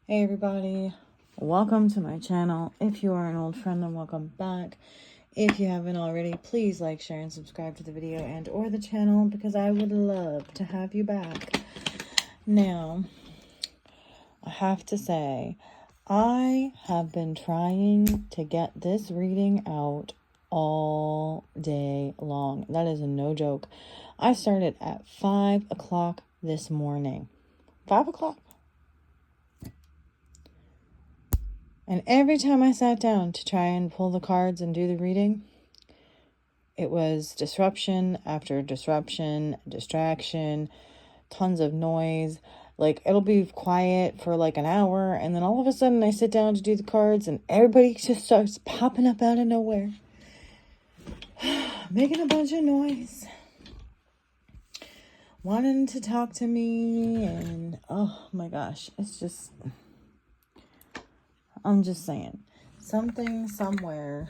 Hey everybody, welcome to my channel. If you are an old friend, then welcome back. If you haven't already, please like, share, and subscribe to the video and or the channel because I would love to have you back. Now, I have to say, I have been trying to get this reading out all day long. That is no joke. I started at 5 o'clock this morning. 5 o'clock. And every time I sat down to try and pull the cards and do the reading, it was disruption after disruption, distraction, tons of noise. Like, it'll be quiet for like an hour, and then all of a sudden I sit down to do the cards, and everybody just starts popping up out of nowhere, making a bunch of noise, wanting to talk to me, and oh my gosh, it's just... I'm just saying, something somewhere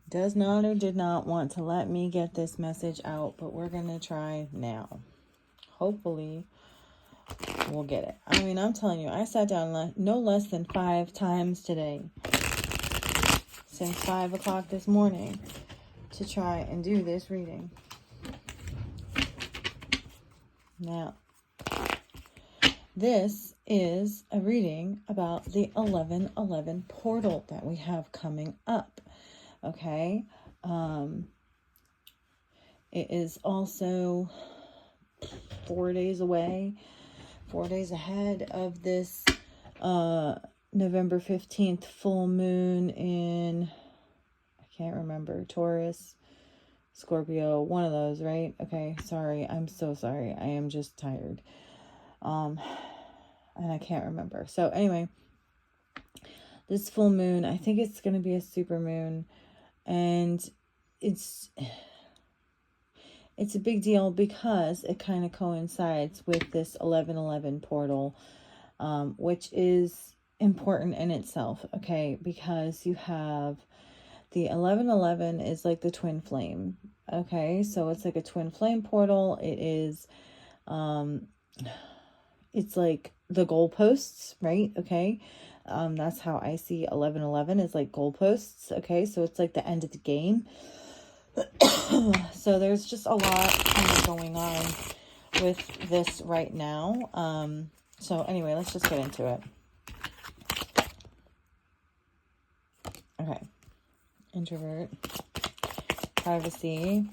does not or did not want to let me get this message out, but we're going to try now. Hopefully, we'll get it. I mean, I'm telling you, I sat down no less than 5 times today, since 5 o'clock this morning, to try and do this reading. Now, this is a reading about the 11/11 portal that we have coming up. Okay. It is also 4 days away, 4 days ahead of this November 15th full moon in, I can't remember, Taurus, Scorpio, one of those, right? Okay, sorry. I'm so sorry. I am just tired. And I can't remember. So anyway, this full moon, I think it's going to be a super moon, and it's a big deal because it kind of coincides with this 11/11 portal, which is important in itself, okay? Because you have the 11/11 is like the twin flame, okay? So it's like a twin flame portal. It is, it's like the goalposts, right? Okay. That's how I see 11/11 is like goalposts. Okay. So it's like the end of the game. So there's just a lot kind of going on with this right now. So anyway, let's just get into it. Okay. Introvert, privacy,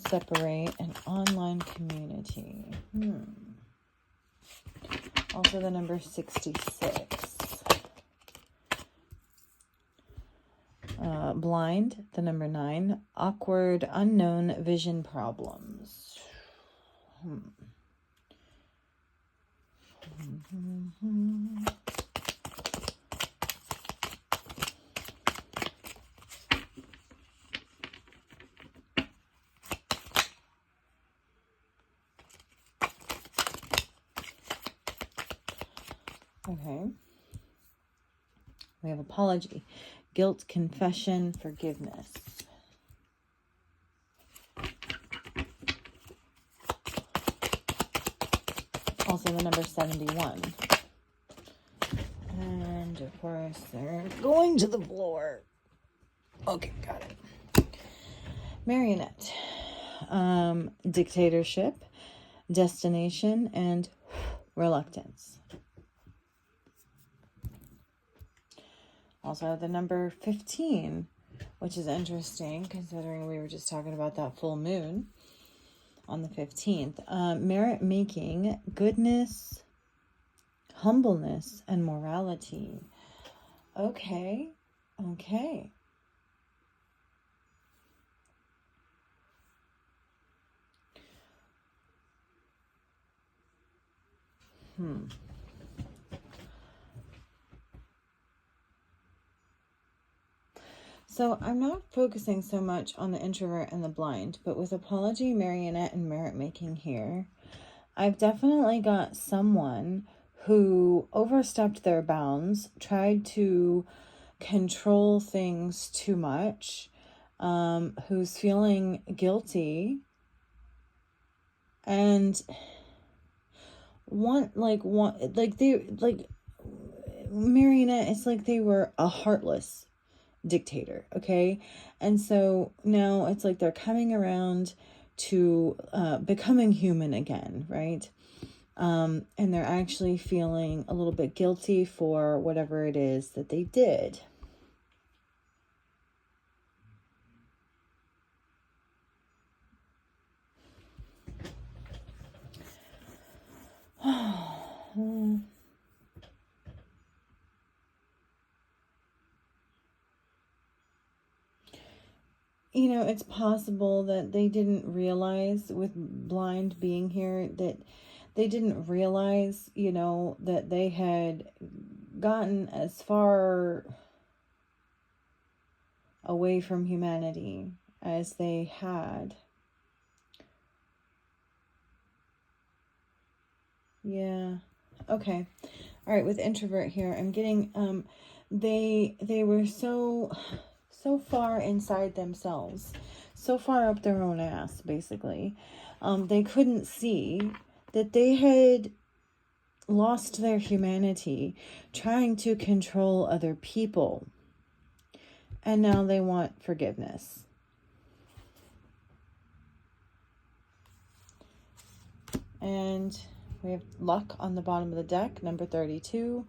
separate, and online community. Also the number 66. Blind, the number 9. Awkward, unknown vision problems. Okay. We have apology, guilt, confession, forgiveness. Also the number 71. And of course, they're going to the floor. Okay, got it. Marionette. Dictatorship, destination, and reluctance. Also the number 15, which is interesting considering we were just talking about that full moon on the 15th. Merit making, goodness, humbleness, and morality. Okay. So I'm not focusing so much on the introvert and the blind, but with apology, marionette, and merit making here, I've definitely got someone who overstepped their bounds, tried to control things too much, who's feeling guilty. And marionette, it's like they were a heartless dictator, okay? And so now it's like they're coming around to becoming human again, right? And they're actually feeling a little bit guilty for whatever it is that they did. You know, it's possible that they didn't realize, with blind being here, that they didn't realize, you know, that they had gotten as far away from humanity as they had. Yeah. Okay. All right, with introvert here, I'm getting they were so far inside themselves, so far up their own ass, basically. They couldn't see that they had lost their humanity trying to control other people. And now they want forgiveness. And we have luck on the bottom of the deck, number 32.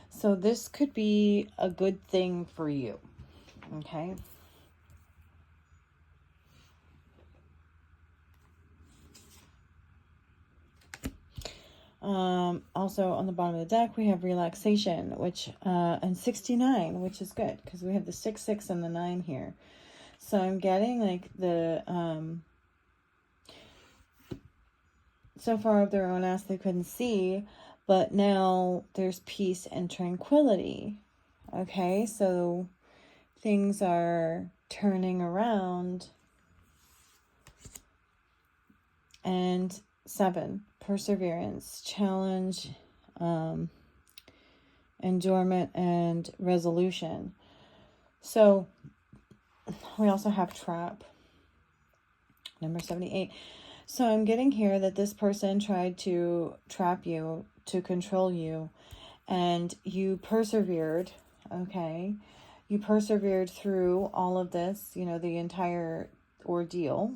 So this could be a good thing for you. Okay. Also on the bottom of the deck, we have relaxation, which, and 69, which is good because we have the 6, 6 and the 9 here. So I'm getting like the, so far up their own ass they couldn't see, but now there's peace and tranquility. Okay. So things are turning around. And 7, perseverance, challenge, endurement, and resolution. So we also have trap, number 78. So I'm getting here that this person tried to trap you, to control you, and you persevered, okay? You persevered through all of this, you know, the entire ordeal,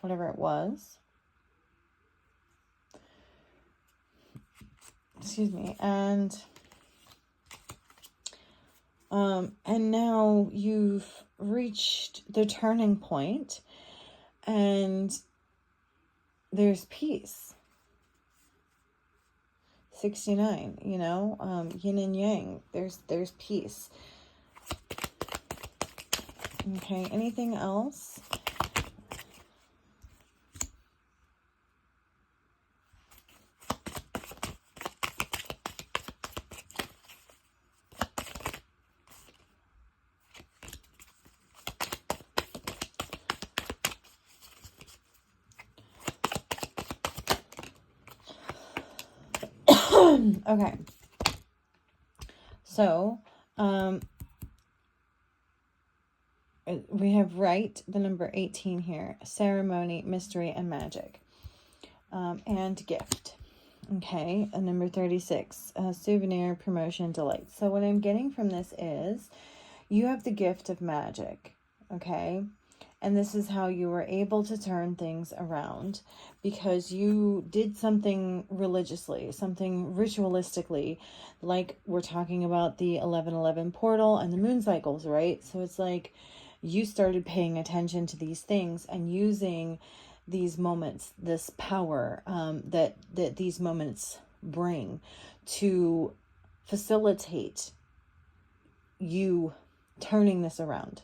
whatever it was. Excuse me. And now you've reached the turning point and there's peace. 69, you know, yin and yang, there's peace. Okay. Anything else? Okay. So, we have right, the number 18 here, ceremony, mystery, and magic, and gift. Okay. Number 36, souvenir, promotion, delight. So what I'm getting from this is you have the gift of magic. Okay. And this is how you were able to turn things around, because you did something religiously, something ritualistically, like we're talking about the 1111 portal and the moon cycles, right? So it's like you started paying attention to these things and using these moments, this power that these moments bring to facilitate you turning this around.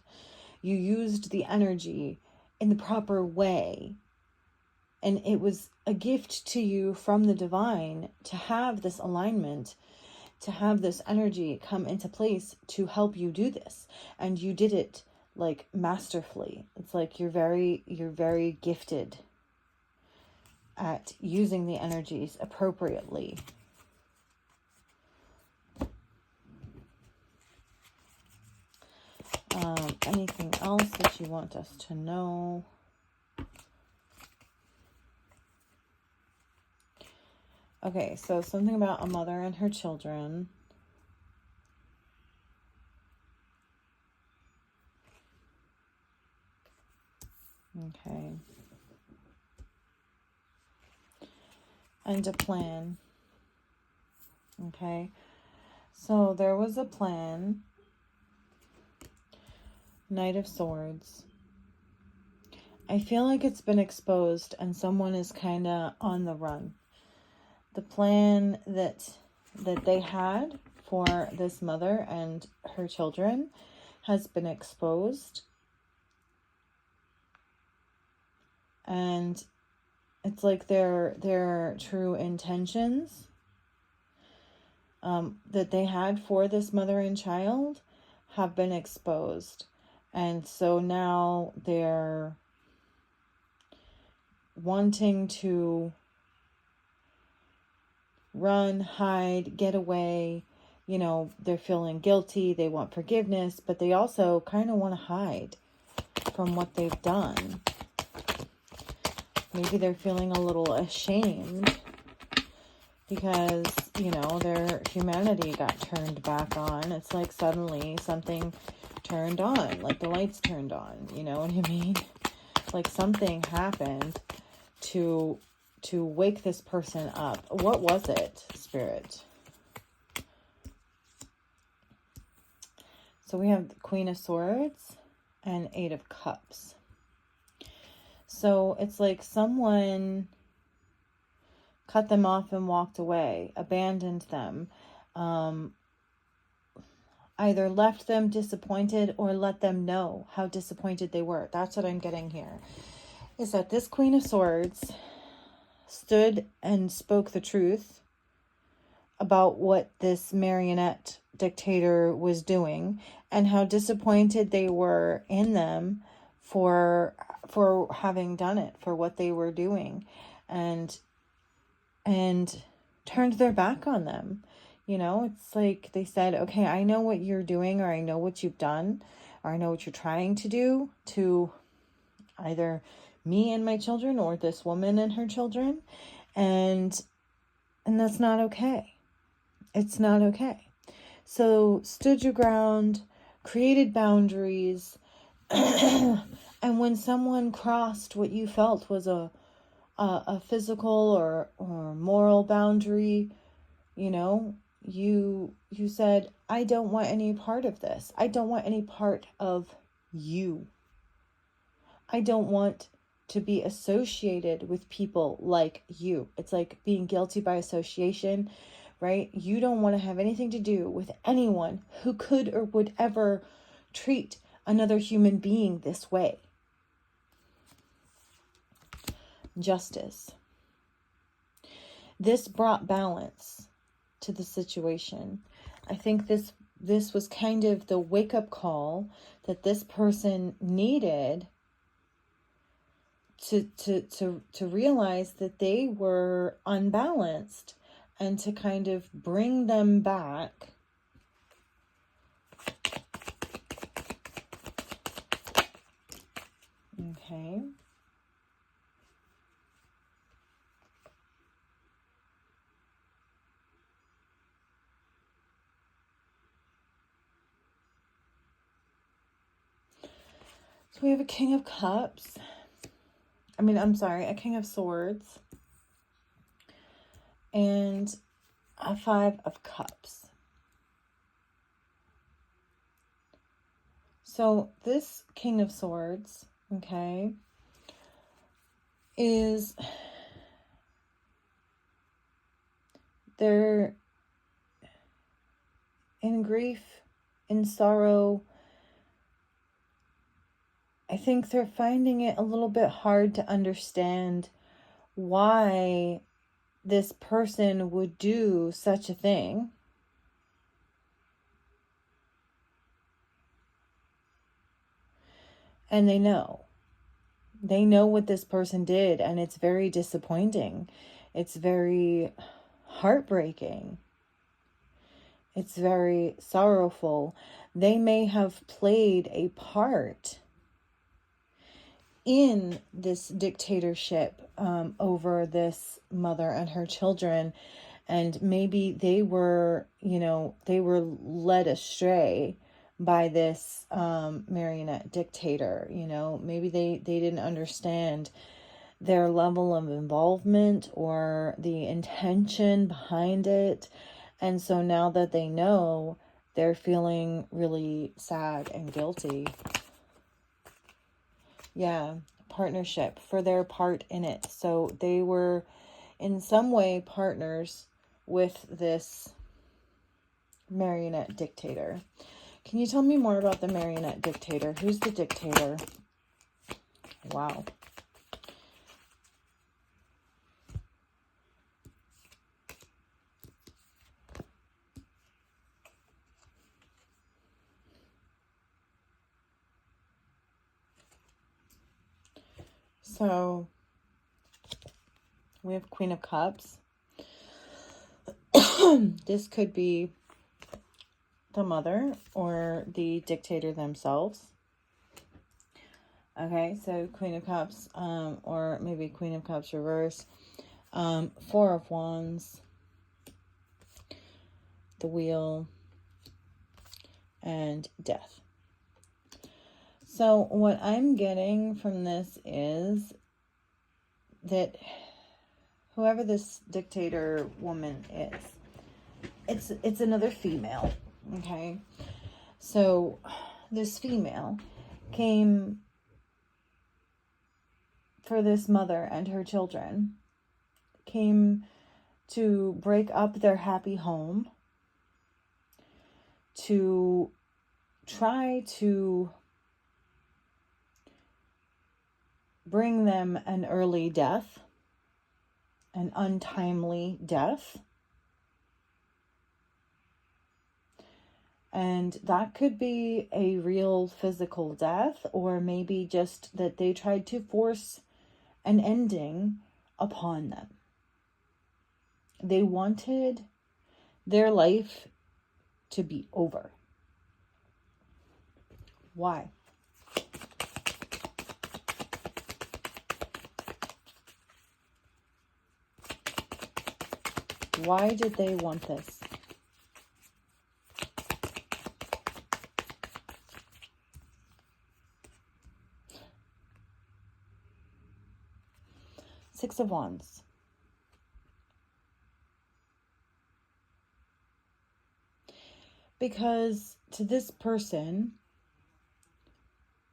You used the energy in the proper way. And it was a gift to you from the divine to have this alignment, to have this energy come into place to help you do this. And you did it like masterfully. It's like you're very gifted at using the energies appropriately. Anything else that you want us to know? Okay, so something about a mother and her children. Okay. And a plan. Okay. So there was a plan. Knight of Swords. I feel like it's been exposed and someone is kind of on the run. The plan that they had for this mother and her children has been exposed. And it's like their true intentions that they had for this mother and child have been exposed. And so now they're wanting to run, hide, get away. You know, they're feeling guilty. They want forgiveness, but they also kind of want to hide from what they've done. Maybe they're feeling a little ashamed because, you know, their humanity got turned back on. It's like suddenly something turned on, like the lights turned on, you know what I mean? Like something happened to wake this person up. What was it, Spirit? So we have the Queen of Swords and Eight of Cups. So it's like someone cut them off and walked away, abandoned them, either left them disappointed or let them know how disappointed they were. That's what I'm getting here. Is that this Queen of Swords stood and spoke the truth about what this marionette dictator was doing and how disappointed they were in them for having done it, for what they were doing, and turned their back on them. You know, it's like they said, okay, I know what you're doing, or I know what you've done, or I know what you're trying to do to either me and my children or this woman and her children. And that's not okay. It's not okay. So stood your ground, created boundaries. And when someone crossed what you felt was a physical or moral boundary, you know, you said, I don't want any part of this. I don't want any part of you. I don't want to be associated with people like you. It's like being guilty by association, right? You don't want to have anything to do with anyone who could or would ever treat another human being this way. Justice. This brought balance to the situation. I think this was kind of the wake-up call that this person needed to realize that they were unbalanced and to kind of bring them back. Okay. So we have a King of Cups. A King of Swords. And a Five of Cups. So this King of Swords, okay, they're in grief, in sorrow. I think they're finding it a little bit hard to understand why this person would do such a thing. And they know what this person did, and it's very disappointing. It's very heartbreaking. It's very sorrowful. They may have played a part in this dictatorship over this mother and her children. And maybe they were, they were led astray by this marionette dictator. Maybe they didn't understand their level of involvement or the intention behind it. And so now that they know, they're feeling really sad and guilty. Yeah, partnership for their part in it. So they were in some way partners with this marionette dictator. Can you tell me more about the marionette dictator? Who's the dictator? Wow. So we have Queen of Cups. This could be the mother or the dictator themselves. Okay, so Queen of Cups, or maybe Queen of Cups reverse. Four of Wands, the Wheel, and Death. So what I'm getting from this is that whoever this dictator woman is, it's another female, okay? So this female came for this mother and her children, came to break up their happy home, to try to bring them an early death, an untimely death. And that could be a real physical death, or maybe just that they tried to force an ending upon them. They wanted their life to be over. Why? Why did they want this? Six of Wands. Because to this person,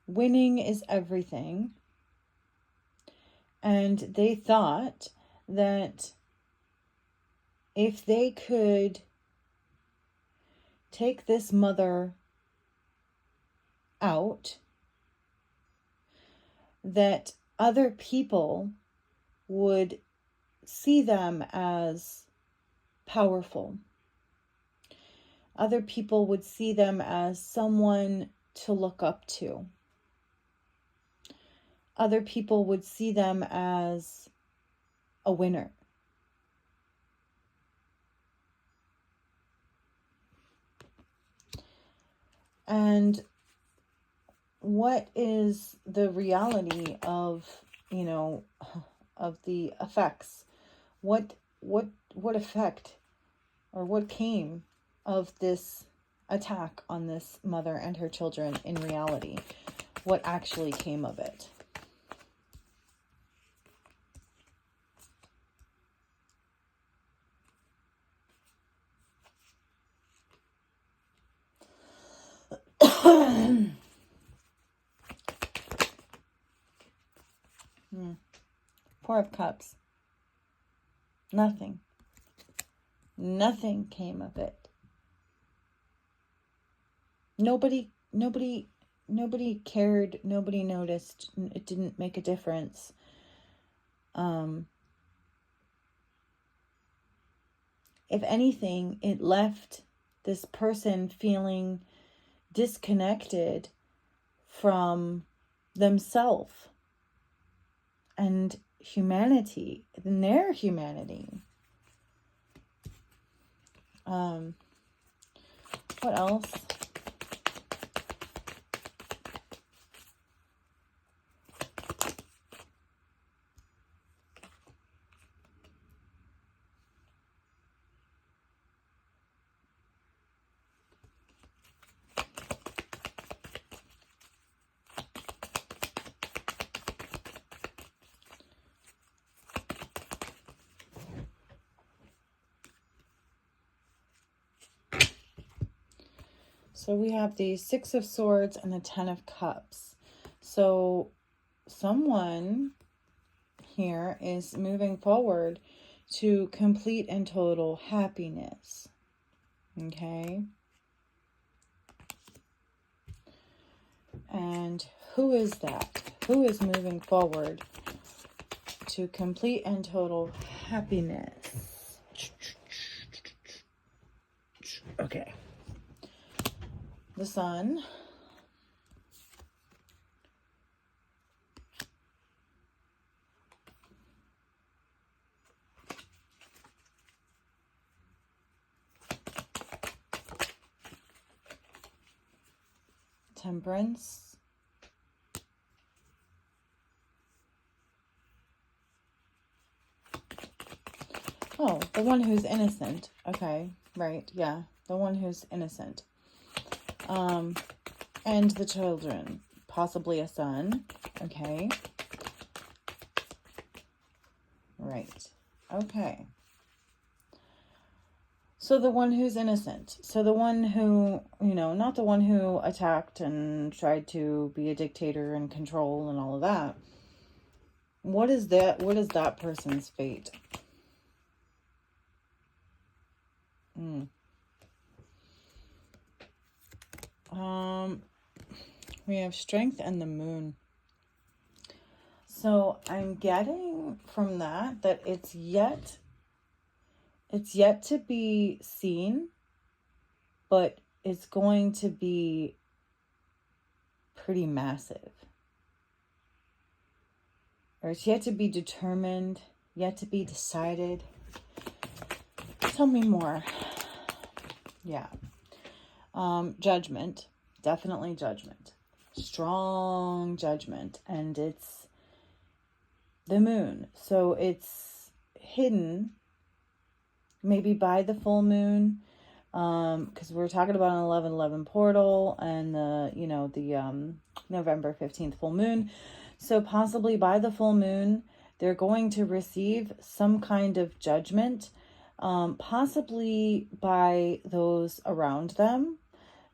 winning is everything. And they thought that if they could take this mother out, that other people would see them as powerful. Other people would see them as someone to look up to. Other people would see them as a winner. And what is the reality of, of the effects? What effect or what came of this attack on this mother and her children in reality? What actually came of it? Four of Cups. Nothing. Nothing came of it. Nobody cared. Nobody noticed. It didn't make a difference. If anything, it left this person feeling disconnected from themselves and humanity, and their humanity. What else? So we have the Six of Swords and the Ten of Cups. So someone here is moving forward to complete and total happiness. Okay. And who is that? Who is moving forward to complete and total happiness? Okay. The Sun. Temperance. Oh, the one who's innocent. Okay, right, yeah. The one who's innocent. And the children. Possibly a son. Okay. Right. Okay. So the one who's innocent. So the one who, you know, not the one who attacked and tried to be a dictator and control and all of that. What is that? What is that person's fate? We have Strength and the Moon. So I'm getting from that it's yet to be seen, but it's going to be pretty massive. Or it's yet to be determined, yet to be decided. Tell me more. Yeah. Judgment. Definitely judgment. Strong judgment. And it's the moon. So it's hidden maybe by the full moon. Because we're talking about an 11/11 portal and the November 15th full moon. So possibly by the full moon, they're going to receive some kind of judgment, possibly by those around them,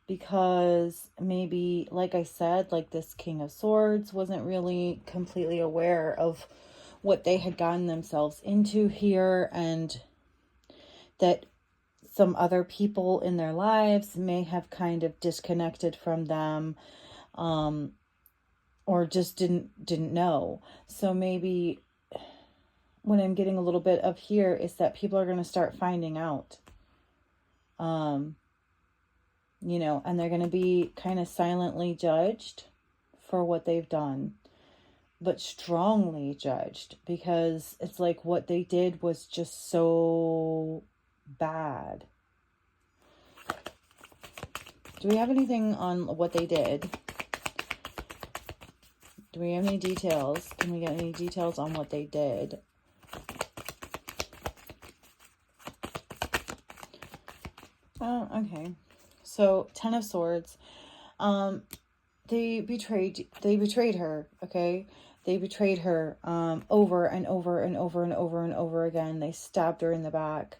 because maybe, like I said, like this King of Swords wasn't really completely aware of what they had gotten themselves into here, and that some other people in their lives may have kind of disconnected from them, or just didn't know. So maybe what I'm getting a little bit of here is that people are going to start finding out, and they're going to be kind of silently judged for what they've done, but strongly judged, because it's like what they did was just so bad. Do we have anything on what they did? Do we have any details? Can we get any details on what they did? Oh, okay. So, Ten of Swords. They betrayed her, okay? They betrayed her over and over and over and over and over again. They stabbed her in the back.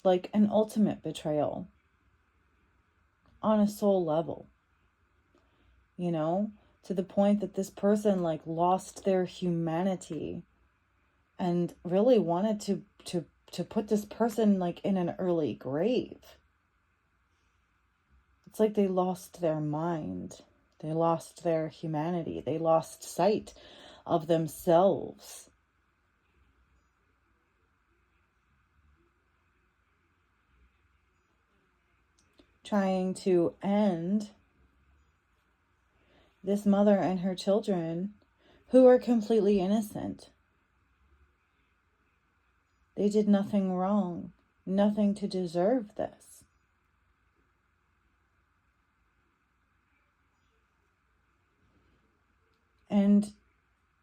Like an ultimate betrayal on a soul level, to the point that this person like lost their humanity and really wanted to put this person like in an early grave. It's like they lost their mind. They lost their humanity. They lost sight of themselves. Trying to end this mother and her children who are completely innocent. They did nothing wrong, nothing to deserve this. And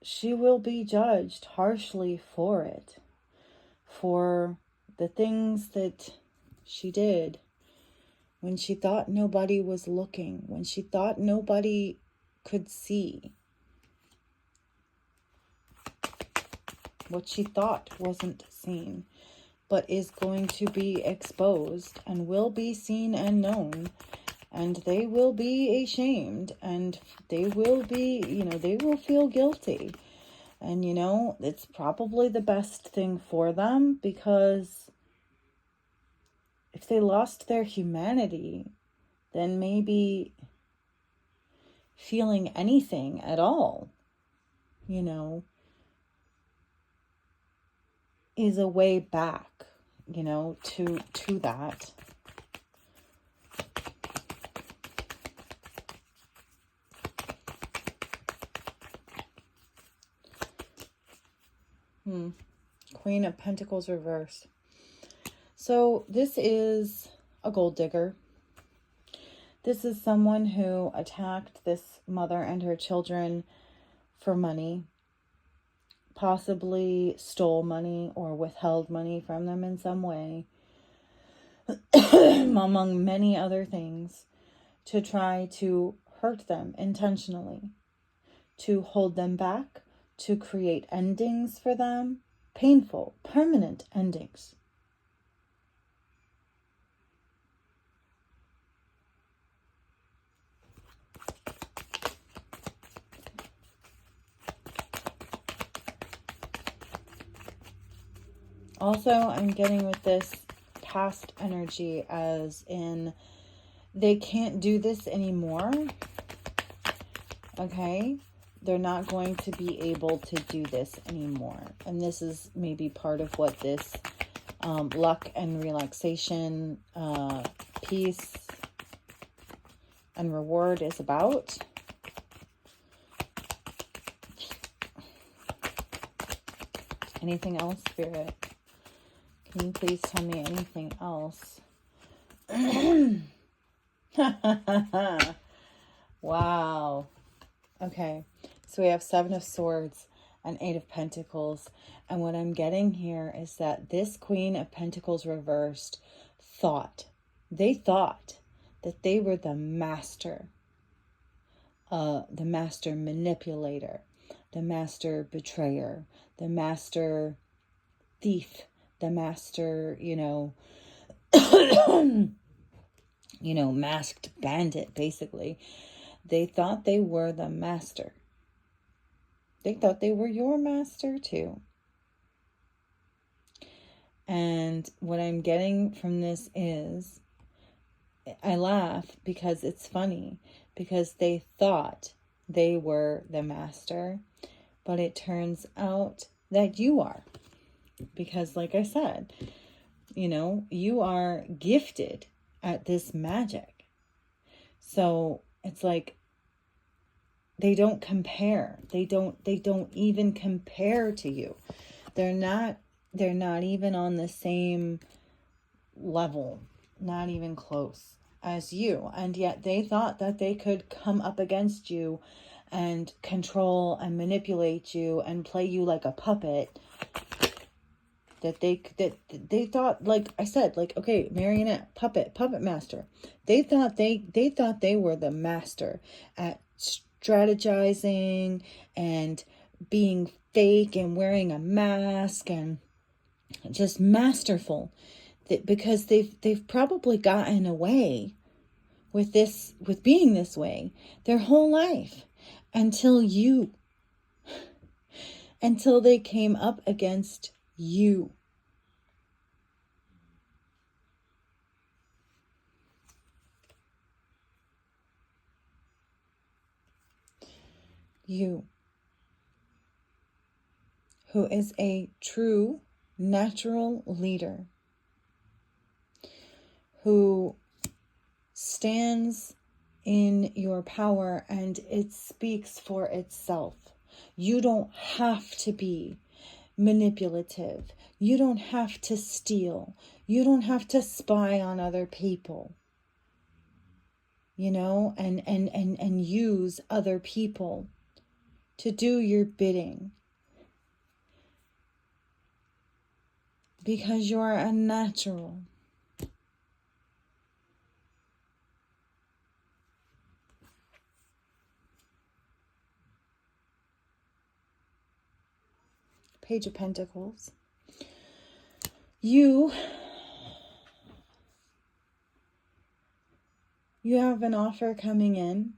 she will be judged harshly for it, for the things that she did when she thought nobody was looking, when she thought nobody could see. What she thought wasn't seen. but is going to be exposed and will be seen and known. And they will be ashamed, and they will be, they will feel guilty. And, it's probably the best thing for them, because if they lost their humanity, then maybe feeling anything at all, is a way back, to that. Queen of Pentacles reversed. So this is a gold digger. This is someone who attacked this mother and her children for money, possibly stole money or withheld money from them in some way, among many other things, to try to hurt them intentionally, to hold them back, to create endings for them, painful, permanent endings. Also, I'm getting with this past energy as in they can't do this anymore. Okay? They're not going to be able to do this anymore. And this is maybe part of what this luck and relaxation, peace and reward is about. Anything else, Spirit? Can you please tell me anything else? Wow. Okay. So we have 7 of Swords and 8 of Pentacles. And what I'm getting here is that this Queen of Pentacles reversed they thought that they were the master manipulator, the master betrayer, the master thief, the master, masked bandit, basically. They thought they were the master. They thought they were your master too. And what I'm getting from this is, I laugh because it's funny, because they thought they were the master, but it turns out that you are. Because like I said, you are gifted at this magic. So it's like they don't compare. They don't even compare to you. They're not even on the same level, not even close as you. And yet they thought that they could come up against you and control and manipulate you and play you like a puppet. That they thought, like I said, like, okay, marionette, puppet master. They thought they were the master at strategizing and being fake and wearing a mask and just masterful. Because they've probably gotten away with being this way their whole life until they came up against you. You, who is a true natural leader, who stands in your power and it speaks for itself. You don't have to be manipulative. You don't have to steal. You don't have to spy on other people, and use other people to do your bidding. Because you're a natural. Page of Pentacles. You have an offer coming in,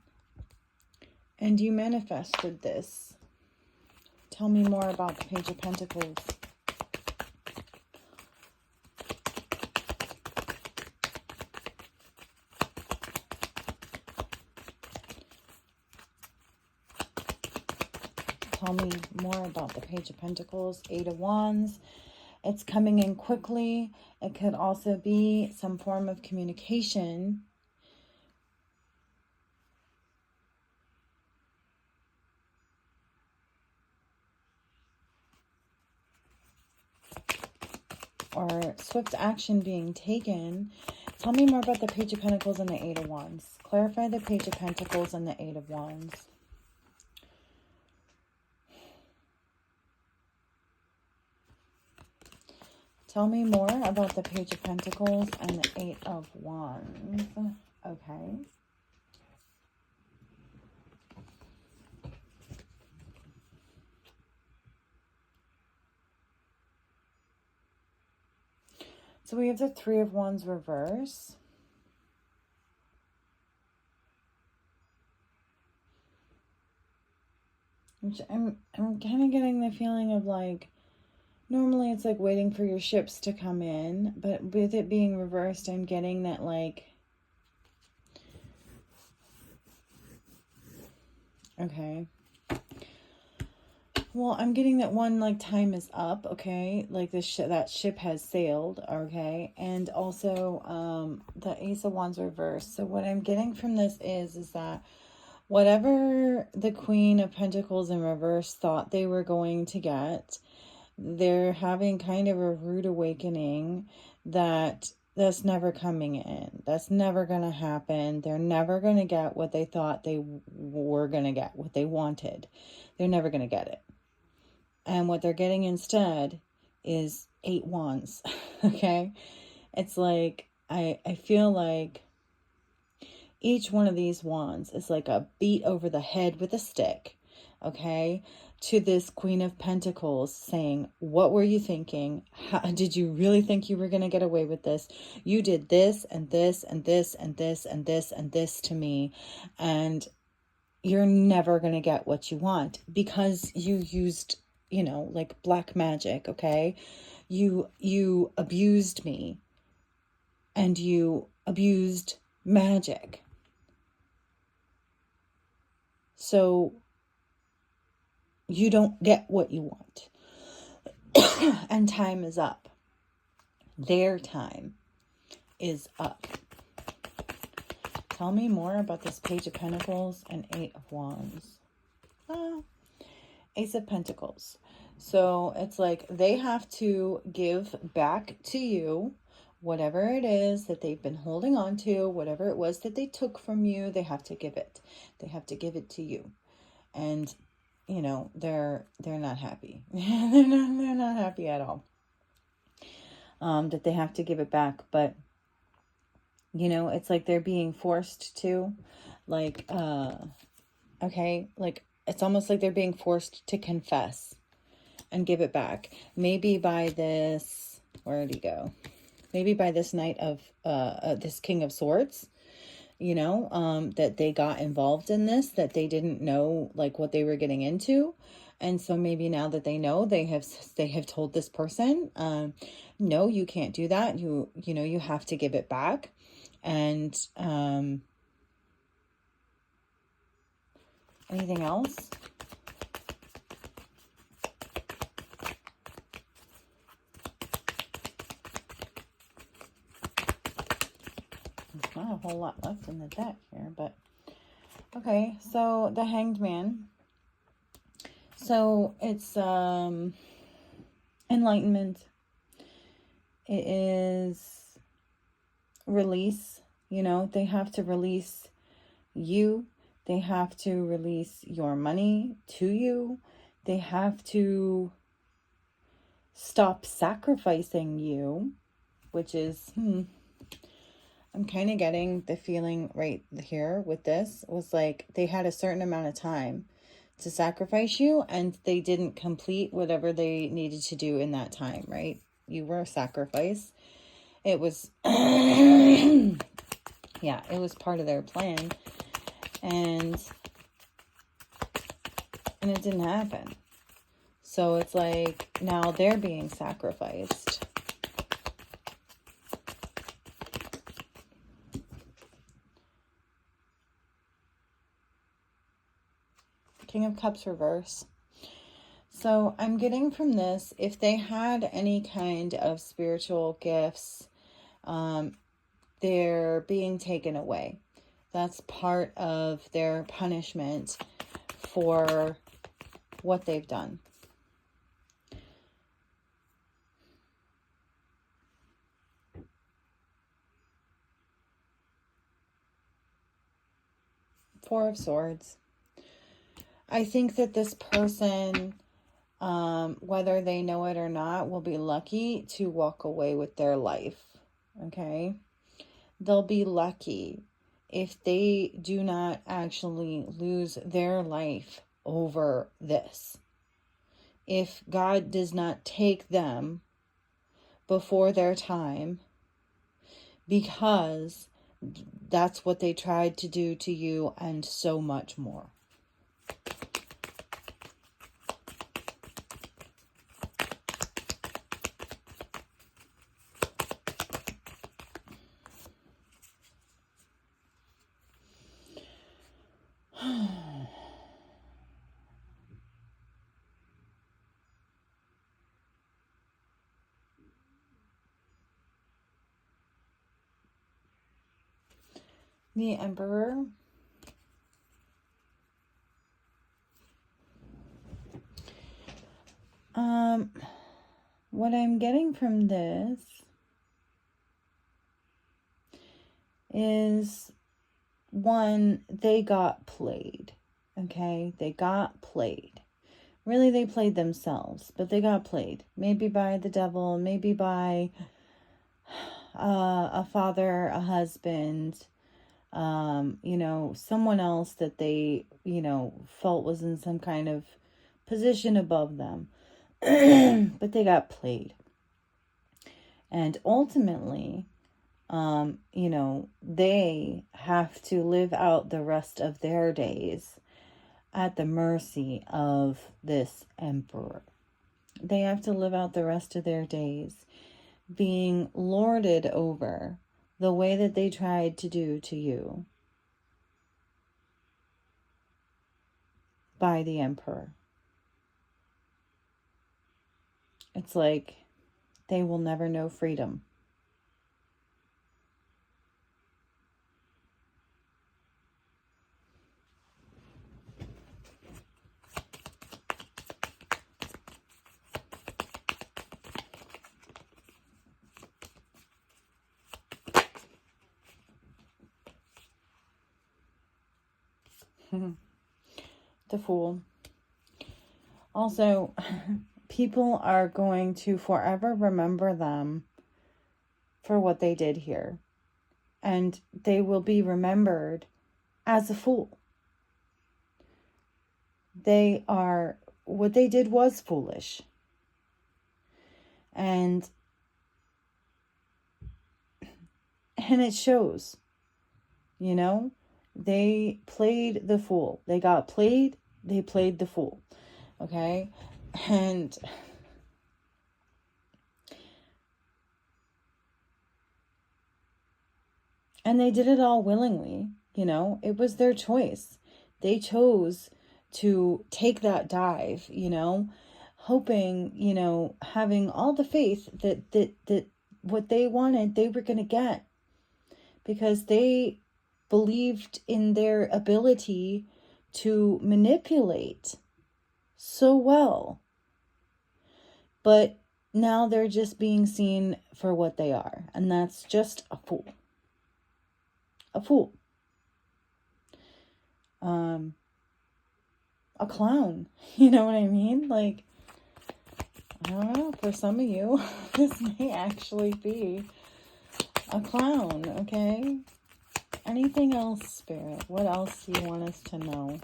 and you manifested this. Tell me more about the Page of Pentacles. Tell me more about the Page of Pentacles. Eight of Wands. It's coming in quickly. It could also be some form of communication. Or swift action being taken. Tell me more about the Page of Pentacles and the Eight of Wands. Clarify the Page of Pentacles and the Eight of Wands. Tell me more about the Page of Pentacles and the Eight of Wands. Okay. So we have the Three of Wands reverse. I'm kind of getting the feeling of like, normally it's like waiting for your ships to come in, but with it being reversed, I'm getting that like, okay. Well, I'm getting that one, like, time is up, okay? Like, that ship has sailed, okay? And also, the Ace of Wands reversed. So what I'm getting from this is that whatever the Queen of Pentacles in reverse thought they were going to get, they're having kind of a rude awakening that's never coming in. That's never going to happen. They're never going to get what they thought they were going to get, what they wanted. They're never going to get it. And what they're getting instead is 8 wands, okay? It's like, I feel like each one of these wands is like a beat over the head with a stick, okay? To this Queen of Pentacles saying, what were you thinking? How, did you really think you were going to get away with this? You did this and this and this and this and this and this to me. And you're never going to get what you want because you used, you know, like black magic, okay? You abused me and you abused magic. So you don't get what you want. And time is up. Their time is up. Tell me more about this Page of Pentacles and Eight of Wands. Ace of Pentacles. So it's like they have to give back to you whatever it is that they've been holding on to, whatever it was that they took from you, they have to give it. They have to give it to you. And, you know, they're not happy. they're not happy at all. That they have to give it back. But, you know, it's like they're being forced to. Like, okay, like, it's almost like they're being forced to confess and give it back. Maybe by this, where did he go? Maybe by this Knight of, this King of Swords, you know, that they got involved in this, that they didn't know, like, what they were getting into. And so maybe now that they know, they have told this person, no, you can't do that. You know, you have to give it back. And, anything else? There's not a whole lot left in the deck here, but okay. So the Hanged Man. So it's enlightenment. It is release. You know, they have to release you. They have to release your money to you. They have to stop sacrificing you, which is, I'm kind of getting the feeling right here with this was like they had a certain amount of time to sacrifice you and they didn't complete whatever they needed to do in that time, right? You were a sacrifice. It was, yeah, it was part of their plan. And it didn't happen. So it's like, now they're being sacrificed. King of Cups reverse. So I'm getting from this, if they had any kind of spiritual gifts, they're being taken away. That's part of their punishment for what they've done. Four of Swords. I think that this person, whether they know it or not, will be lucky to walk away with their life. Okay? They'll be lucky if they do not actually lose their life over this. If God does not take them before their time, because that's what they tried to do to you, and so much more. The Emperor. What I'm getting from this is, one, they got played. Okay? They got played. Really, they played themselves, but they got played. Maybe by the devil, maybe by a father, a husband, you know, someone else that they, you know, felt was in some kind of position above them. But they got played. And ultimately, you know, they have to live out the rest of their days at the mercy of this emperor. They have to live out the rest of their days being lorded over the way that they tried to do to you by the emperor. It's like they will never know freedom. The Fool. Also, people are going to forever remember them for what they did here. And they will be remembered as a fool. What they did was foolish. And it shows, you know, they played the fool. They got played. They played the fool. Okay. And they did it all willingly. You know, it was their choice. They chose to take that dive, you know, hoping, you know, having all the faith that what they wanted, they were going to get, because they believed in their ability to manipulate so well. But now they're just being seen for what they are, and that's just a fool. A fool. A clown. You know what I mean? Like, I don't know, for some of you, this may actually be a clown, okay? Anything else, Spirit? What else do you want us to know?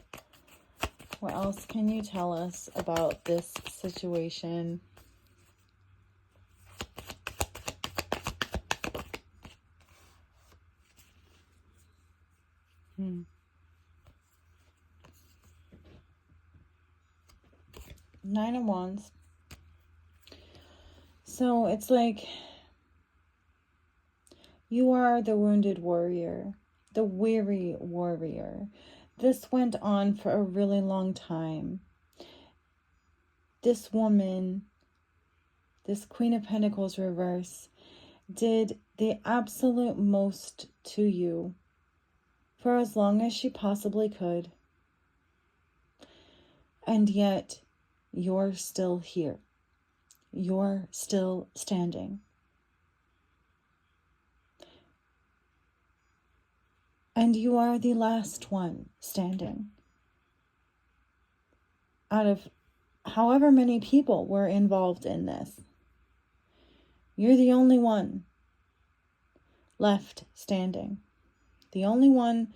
What else can you tell us about this situation? Nine of Wands. So it's like you are the wounded warrior, the weary warrior. This went on for a really long time. This woman, this Queen of Pentacles reverse, did the absolute most to you for as long as she possibly could. And yet, you're still here. You're still standing. And you are the last one standing. Out of however many people were involved in this, you're the only one left standing. The only one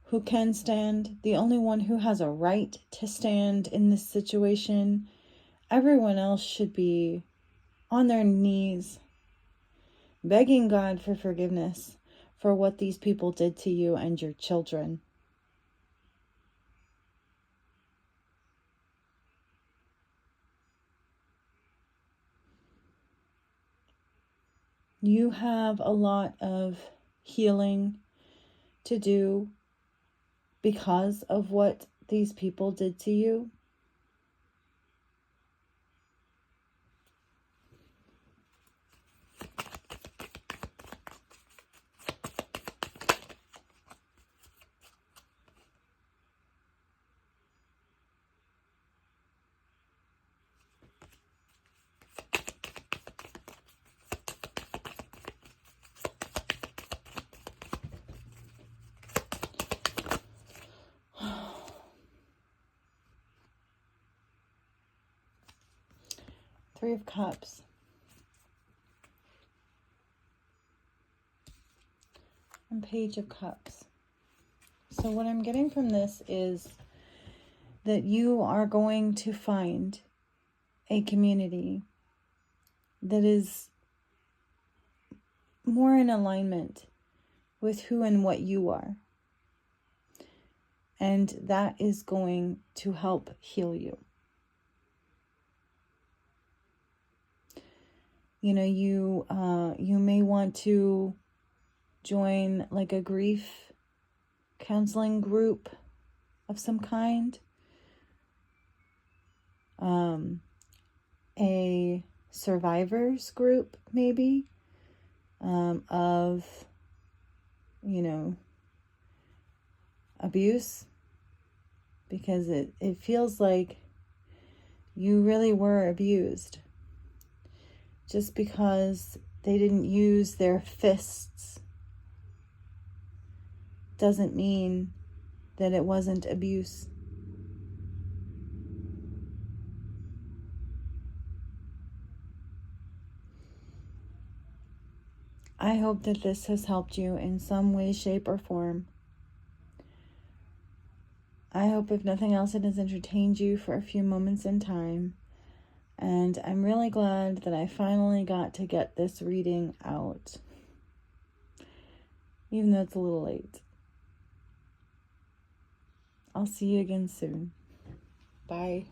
who can stand, the only one who has a right to stand in this situation. Everyone else should be on their knees, begging God for forgiveness for what these people did to you and your children. You have a lot of healing to do because of what these people did to you. Three of Cups. And Page of Cups. So what I'm getting from this is that you are going to find a community that is more in alignment with who and what you are. And that is going to help heal you. You know, you may want to join like a grief counseling group of some kind. A survivors group, maybe, of, you know, abuse. Because it feels like you really were abused. Just because they didn't use their fists doesn't mean that it wasn't abuse. I hope that this has helped you in some way, shape, or form. I hope, if nothing else, it has entertained you for a few moments in time. And I'm really glad that I finally got to get this reading out, even though it's a little late. I'll see you again soon. Bye.